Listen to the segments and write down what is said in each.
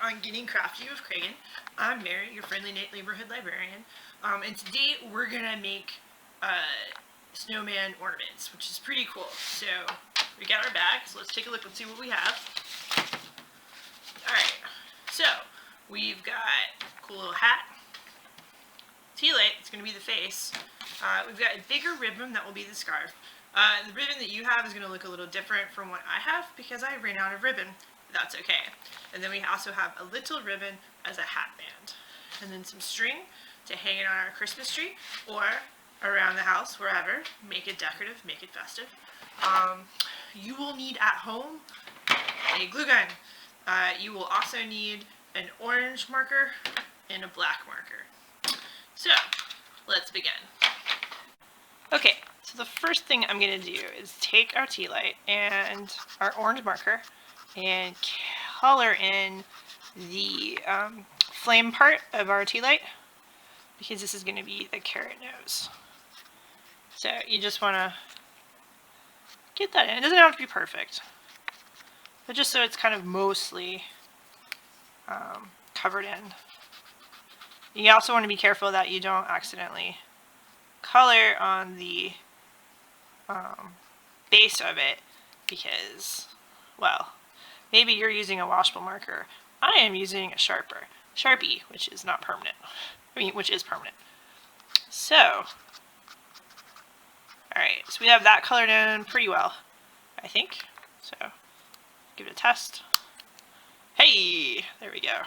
on Getting Crafty with Cragen. I'm Mary, your friendly neighborhood librarian, and today we're gonna make snowman ornaments, which is pretty cool. So we got our bag, so let's take a look and see what we have. Alright, so we've got a cool little hat, tea light, it's going to be the face. We've got a bigger ribbon that will be the scarf. The ribbon that you have is going to look a little different from what I have because I ran out of ribbon. That's okay. And then we also have a little ribbon as a hat band. And then some string to hang it on our Christmas tree or around the house, wherever. Make it decorative, make it festive. You will need at home a glue gun. You will also need an orange marker and a black marker. So, let's begin. Okay, so the first thing I'm going to do is take our tea light and our orange marker and color in the flame part of our tea light because this is going to be the carrot nose. So you just want to get that in. It doesn't have to be perfect, but just so it's kind of mostly covered in. You also want to be careful that you don't accidentally color on the base of it because, well, maybe you're using a washable marker. I am using a Sharpie, which is not permanent. Which is permanent. So, alright, so we have that colored in pretty well, I think. So, give it a test. Hey! There we go.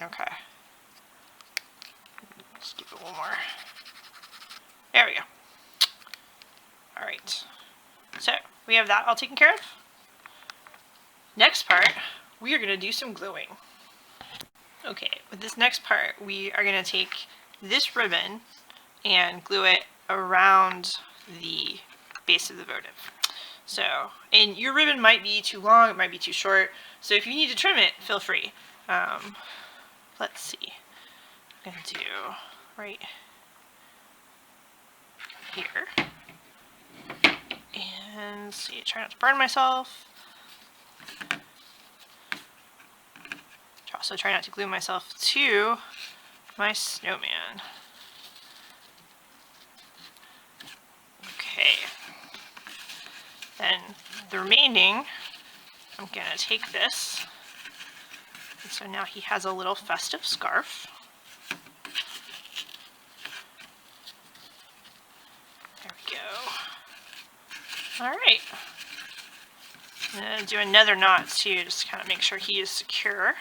Okay. Just give it one more. There we go. Alright. So, we have that all taken care of. Next part, we are going to do some gluing. Okay, with this next part, we are going to take this ribbon and glue it around the base of the votive. So, and your ribbon might be too long, it might be too short, so if you need to trim it, feel free. Let's see. I'm going to do right here. And see, try not to burn myself. Also try not to glue myself to my snowman. Okay. Then the remaining, I'm going to take this. And so now he has a little festive scarf. There we go. Alright. I'm going to do another knot too, just to kind of make sure he is secure.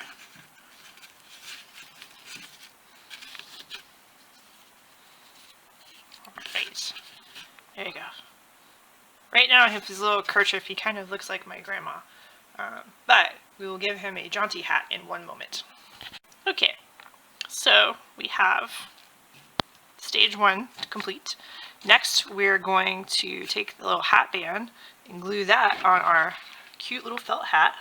Alright. There you go. Right now, with his little kerchief, he kind of looks like my grandma. But we will give him a jaunty hat in one moment. Okay, so we have stage one complete. Next, we're going to take the little hat band and glue that on our cute little felt hat.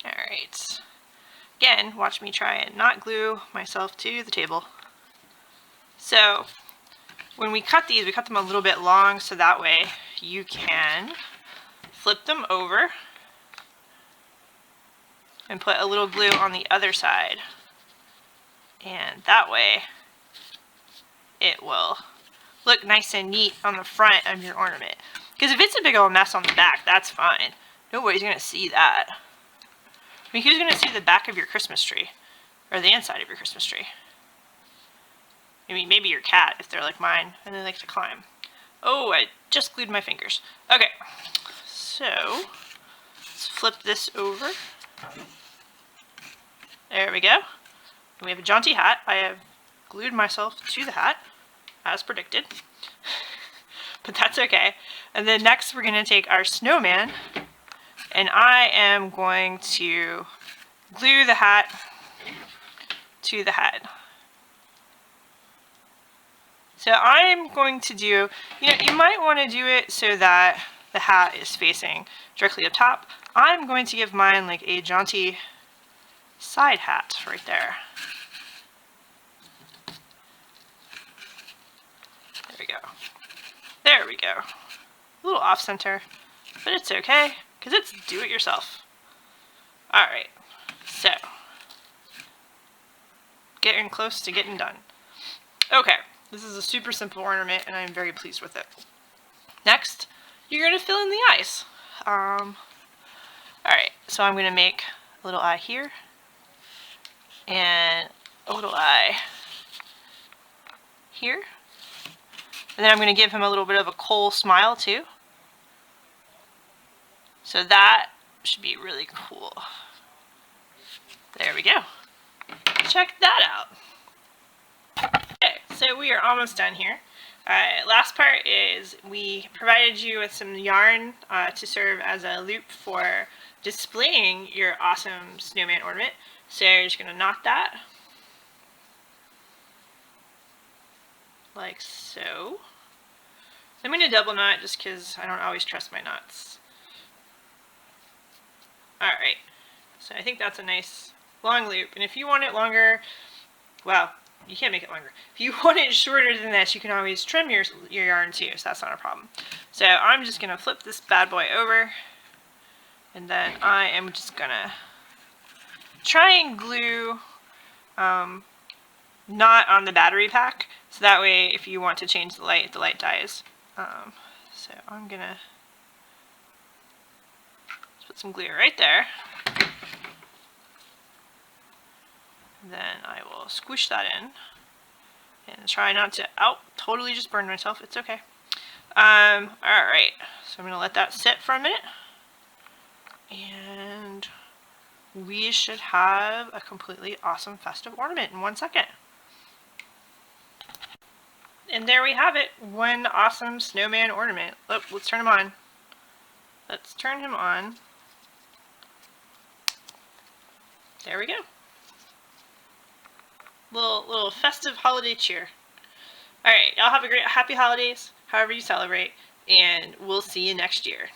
Alright. Again, watch me try and not glue myself to the table. So, when we cut these, we cut them a little bit long so that way you can flip them over and put a little glue on the other side. And that way it will look nice and neat on the front of your ornament. Because if it's a big old mess on the back, that's fine. Nobody's going to see that. I mean, who's going to see the back of your Christmas tree? Or the inside of your Christmas tree? I mean, maybe your cat, if they're like mine, and they like to climb. Oh, I just glued my fingers. Okay, so let's flip this over. There we go. And we have a jaunty hat. I have glued myself to the hat, as predicted. But that's okay. And then next we're going to take our snowman, and I am going to glue the hat to the head. So I'm going to do, you might want to do it so that the hat is facing directly up top. I'm going to give mine like a jaunty side hat right there. There we go. There we go. A little off center, but it's okay, because it's do-it-yourself. Alright, so, getting close to getting done. Okay, this is a super simple ornament, and I'm very pleased with it. Next, you're going to fill in the eyes. Alright, so I'm going to make a little eye here, and a little eye here. And then I'm going to give him a little bit of a coal smile too. So that should be really cool. There we go. Check that out. Okay, so we are almost done here. Last part is we provided you with some yarn to serve as a loop for displaying your awesome snowman ornament. So you're just going to knot that like so. I'm going to double knot just because I don't always trust my knots. Alright, so I think that's a nice long loop, and if you want it longer, well, you can't make it longer. If you want it shorter than this, you can always trim your yarn too, so that's not a problem. So I'm just going to flip this bad boy over, and then I am just going to try and glue not on the battery pack, so that way if you want to change the light dies. So I'm going to put some glue right there. Then I will squish that in and try not to totally just burn myself. It's okay. Alright, so I'm going to let that sit for a minute, and we should have a completely awesome festive ornament in 1 second. And there we have it, one awesome snowman ornament. Oh, let's turn him on. Let's turn him on. There we go. Little festive holiday cheer. Alright, y'all have a great happy holidays, however you celebrate, and we'll see you next year.